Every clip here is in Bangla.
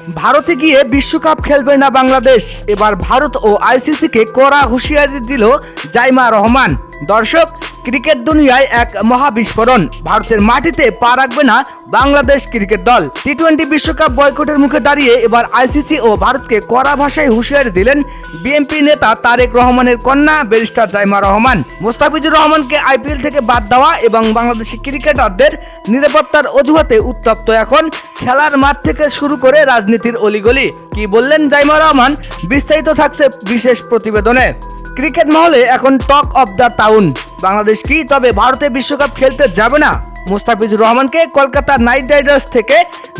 ভারতে গিয়ে বিশ্বকাপ খেলবে না বাংলাদেশ। এবার ভারত ও আইসিসিকে কড়া হুঁশিয়ারি দিল জাইমা রহমান। দর্শক, ক্রিকেট দুনিয়ায় এক মহাবিস্ফোরণ। ভারতের মাটিতে পা রাখবে না বাংলাদেশ ক্রিকেট দল। টি-20 বিশ্বকাপ বয়কটের মুখে দাঁড়িয়ে এবার আইসিসি ও ভারতকে কড়া ভাষায় হুঁশিয়ারি দিলেন বিএনপি নেতা তারেক রহমানের কন্যা ব্যারিস্টার জাইমা রহমান। মোস্তাফিজুর রহমানকে আইপিএল থেকে বাদ দেওয়া এবং বাংলাদেশি ক্রিকেটারদের নিরাপত্তার অজুহাতে উত্তপ্ত এখন খেলার মাঠ থেকে শুরু করে রাজনীতির অলিগলি। কি বললেন জাইমা রহমান, বিস্তারিত থাকছে বিশেষ প্রতিবেদনে। ক্রিকেট মহলে এখন talk of the town. Bangladesh কি তবে ভারতে বিশ্বকাপ খেলতে যাবে না? মোস্তাফিজুর রহমানকে কলকাতা নাইট রাইডার্স থেকে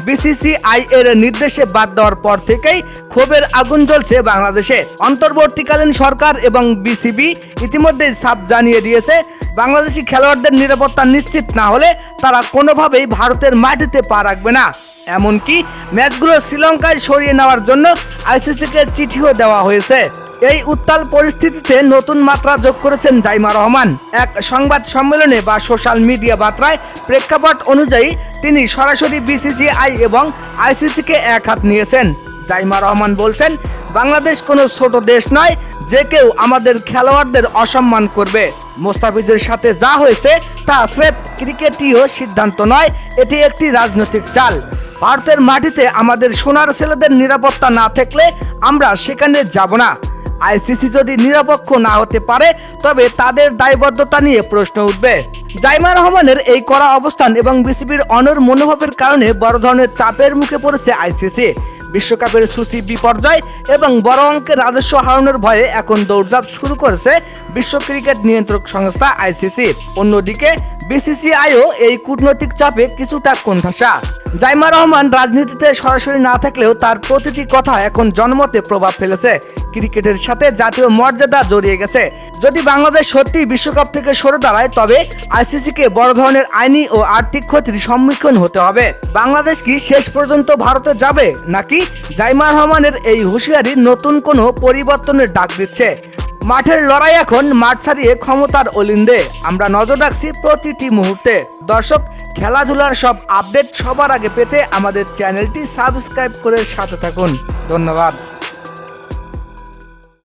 বিসিসিআই এর নির্দেশে বাদ দেওয়ার পর থেকেই ক্ষোভের আগুন জ্বলছে বাংলাদেশে। অন্তর্বর্তীকালীন সরকার এবং বিসিবি ইতিমধ্যেই সাফ জানিয়ে দিয়েছে, বাংলাদেশি খেলোয়াড়দের নিরাপত্তা নিশ্চিত না হলে তারা কোনোভাবেই ভারতের মাটিতে পা রাখবে না। এমনকি ম্যাচগুলো শ্রীলঙ্কায় সরিয়ে নেওয়ার জন্য আইসিসিকে চিঠিও দেওয়া হয়েছে। এই উত্তাল পরিস্থিতিতে নতুন মাত্রা যোগ করেছেন জাইমা রহমান। এক সংবাদ সম্মেলনে বা সোশ্যাল মিডিয়া বার্তায় প্রেক্ষাপট অনুযায়ী তিনি সরাসরি বিসিসিআই এবং আইসিসিকে এক হাত নিয়েছেন। জাইমা রহমান বলছেন, বাংলাদেশ কোনো ছোট দেশ নয় যে কেউ আমাদের খেলোয়াড়দের অসম্মান করবে। মোস্তাফিজের সাথে যা হয়েছে তা স্রেফ ক্রিকেটীয় সিদ্ধান্ত নয়, এটি একটি রাজনৈতিক চাল। ভারতের মাটিতে আমাদের সোনার ছেলেদের নিরাপত্তা না থাকলে আমরা সেখানে যাব না। আইসিসি যদি নিরপেক্ষ না হতে পারে তবে তাদের দায়বদ্ধতা নিয়ে প্রশ্ন উঠবে। জাইমা রহমানের এই কড়া অবস্থান এবং বিসিবির অনড় মনোভাবের কারণে বড় ধরনের চাপের মুখে পড়েছে আইসিসি। বিশ্বকাপের সূচি বিপর্যয় এবং বড় অঙ্কের রাজস্ব হারানোর ভয়ে এখন দৌড়ঝাঁপ শুরু করেছে বিশ্ব ক্রিকেট নিয়ন্ত্রক সংস্থা আইসিসি। অন্যদিকে বিসিসিআইও এই কূটনৈতিক চাপে কিছুটা কোণঠাসা। জাইমা রহমান রাজনীতিতে সরাসরি না থাকলেও তার প্রতিটি কথা এখন জনমতে প্রভাব ফেলেছে। ক্রিকেটের সাথে জাতীয় মর্যাদা জড়িয়ে গেছে। যদি বাংলাদেশ সত্যি বিশ্বকাপ থেকে সরে দাঁড়ায় তবে আইসিসিকে বড় ধরনের আইনি ও আর্থিক ক্ষতির সম্মুখীন হতে হবে। বাংলাদেশ কি শেষ পর্যন্ত ভারতে যাবে, নাকি জাইমা রহমানের এই হুঁশিয়ারি নতুন কোনো পরিবর্তনের ডাক দিচ্ছে? মাঠের লড়াই এখন মাঠ ছাড়িয়ে ক্ষমতার অলিন্দে। আমরা নজর রাখছি প্রতিটি মুহূর্তে। দর্শক, খেলাধুলার সব আপডেট সবার আগে পেতে আমাদের চ্যানেলটি সাবস্ক্রাইব করে সাথে থাকুন। ধন্যবাদ।